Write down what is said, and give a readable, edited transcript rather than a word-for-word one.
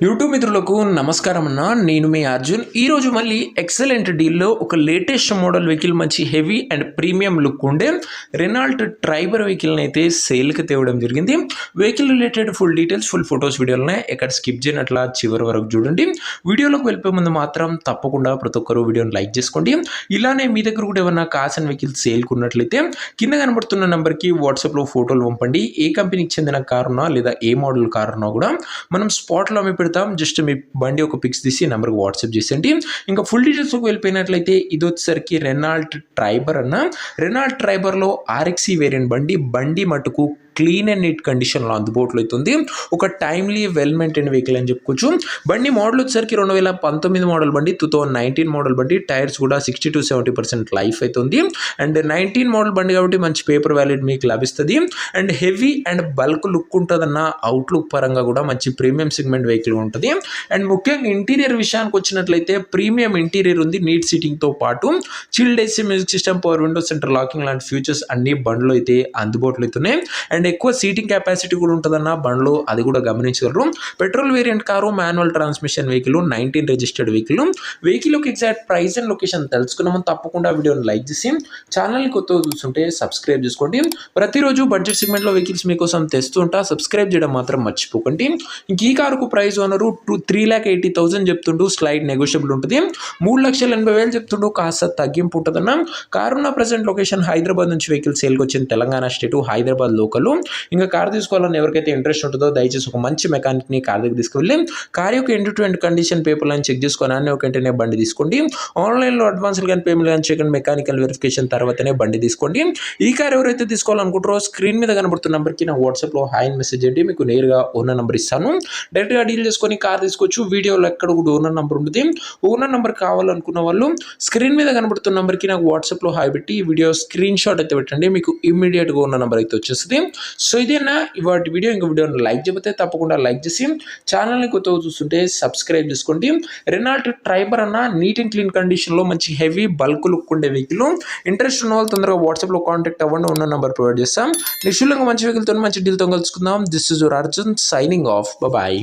YouTube మిత్రులకు నమస్కారం అన్న. నేను మీ అర్జున్. ఈరోజు మళ్ళీ ఎక్సలెంట్ డీల్లో ఒక లేటెస్ట్ మోడల్ వెహికల్, మంచి హెవీ అండ్ ప్రీమియం లుక్ ఉండే రెనాల్ట్ ట్రైబర్ వెహికల్ని అయితే సేల్కి తేవడం జరిగింది. Vehicle related full details, full photos వీడియోలని ఎక్కడ స్కిప్ చేయనట్లా చివరి వరకు చూడండి. వీడియోలోకి వెళ్ళిపోయే ముందు మాత్రం తప్పకుండా ప్రతి ఒక్కరు వీడియోని లైక్ చేసుకోండి. ఇలానే మీ దగ్గర కూడా ఏమన్నా కార్స్ అండ్ వెహికల్స్ సేల్కి ఉన్నట్లయితే కింద కనబడుతున్న నెంబర్కి వాట్సాప్లో ఫోటోలు పంపండి. ఏ కంపెనీకి చెందిన కారున్నా లేదా ఏ మోడల్ కారున్నా కూడా మనం స్పాట్లో అమ్మి పెడతాం. జస్ట్ మీ బండి ఒక పిక్స్ తీసి నెంబర్కి వాట్సాప్ చేసేయండి. ఇంకా ఫుల్ డీటెయిల్స్కి వెళ్ళిపోయినట్లయితే ఇది వచ్చేసరికి రెనాల్ట్ ట్రైబర్ అన్న. రెనాల్ట్ ట్రైబర్లో ఆర్ఎక్సీ వేరియంట్ బండి మటుకు క్లీన్ అండ్ నీట్ కండిషన్లో అందుబాటులో అవుతుంది. ఒక టైమ్లీ వెల్ మెయింటైన్ వెహికల్ అని చెప్పుకోవచ్చు. బండి మోడల్ వచ్చేసరికి 2019 మోడల్ బండి, 2019 మోడల్ బండి. టైర్స్ కూడా 60 to 70% లైఫ్ అవుతుంది. అండ్ 19 మోడల్ బండి కాబట్టి మంచి పేపర్ వ్యాలిడ్ మీకు లభిస్తుంది. And heavy and bulk look ఉంటుందన్న అవుట్లుక్ పరంగా కూడా మంచి ప్రీమియం సెగ్మెంట్ వెహికల్ ఉంటుంది. అండ్ ముఖ్యంగా ఇంటీరియర్ విషయానికి వచ్చినట్లయితే ప్రీమియం ఇంటీరియర్ ఉంది. నీట్ సీటింగ్తో పాటు chilled AC, music system, power window, centre locking లాంటి ఫీచర్స్ అన్ని బండ్లో అయితే అందుబాటులో అవుతున్నాయి. అండ్ ఎక్కువ సీటింగ్ కెపాసిటీ కూడా ఉంటుందన్న బండ్లో, అది కూడా గమనించగలరు. Petrol variant car, manual transmission vehicle, 19 registered vehicle. Vehicle యొక్క ఎగ్జాక్ట్ ప్రైస్ అండ్ లొకేషన్ తెలుసుకున్నాము. తప్పకుండా వీడియోని లైక్ చేసి ఛానల్ని కొత్తగా చూస్తుంటే సబ్స్క్రైబ్ చేసుకోండి. ప్రతిరోజు బడ్జెట్ సెగ్మెంట్లో వెహికల్స్ మీకోసం తెస్తుంటా, సబ్స్క్రైబ్ చేయడం మాత్రం మర్చిపోకండి. ఇంక ఈ కారుకు ప్రైస్ ఓనరు 3,80,000 చెప్తుంటూ, స్లైడ్ నెగోషియబుల్ ఉంటుంది. 3,80,000 చెప్తుంటూ కాస్త తగ్గింపు ఉంటుందన్న. కారున్న ప్రజెంట్ లొకేషన్ హైదరాబాద్ నుంచి వెహికల్ సేల్కి వచ్చింది. తెలంగాణ స్టేటు, హైదరాబాద్ లోకల్. ఇంకా కార్ తీసుకోవాలని ఎవరికైతే ఇంట్రెస్ట్ ఉంటుందో దయచేసి ఒక మంచి మెకానిక్ని కార్ దగ్గర తీసుకువెళ్ళి కార్ యొక్క ఎండ్ టు ఎండ్ కండిషన్ పేపర్లను చెక్ చేసుకొని అన్నీ ఒక వెంటనే బండి తీసుకోండి. ఆన్లైన్లో అడ్వాన్స్లు కానీ పేమెంట్ కానీ చేయకండి. మెకానికల్ వెరిఫికేషన్ తర్వాతనే బండి తీసుకోండి. ఈ కార్ ఎవరైతే తీసుకోవాలనుకుంటారో స్క్రీన్ మీద కనబడుతున్న నెంబర్కి నా వాట్సాప్లో హాయ్ మెసేజ్ చేయండి. మీకు నేరుగా ఓనర్ నెంబర్ ఇస్తాను. డైరెక్ట్గా డీల్ చేసుకొని కార్ తీసుకోవచ్చు. వీడియోలో ఎక్కడ కూడా ఓనర్ నెంబర్ ఉంటుంది. ఓనర్ నెంబర్ కావాలనుకున్న వాళ్ళు స్క్రీన్ మీద కనబడుతున్న నెంబర్కి నాకు వాట్సాప్లో హాయ్ పెట్టి వీడియో స్క్రీన్ షాట్ అయితే పెట్టండి. మీకు ఇమ్మీడియట్గా ఓనర్ నెంబర్ అయితే వచ్చేస్తుంది. సో ఇదేనా ఇవాటి వీడియో. ఇంకా వీడియోని లైక్ చేయకపోతే తప్పకుండా లైక్ చేసి ఛానల్ని కొత్తగా చూస్తుంటే సబ్స్క్రైబ్ చేసుకోండి. రెనాల్ట్ ట్రైబర్ అన్న నీట్ అండ్ క్లీన్ కండిషన్లో మంచి హెవీ బల్క్ లుక్ ఉండే వెహికల్. ఇంట్రెస్ట్ ఉన్న వాళ్ళు తొందరగా వాట్సాప్లో కాంటాక్ట్ అవ్వండి. ఉన్న నెంబర్ ప్రొవైడ్ చేస్తాం. నిశ్చలంగా మంచి వెహికల్తో మంచి డీల్తో కలుసుకుందాం. This is your Arjun signing off. Bye.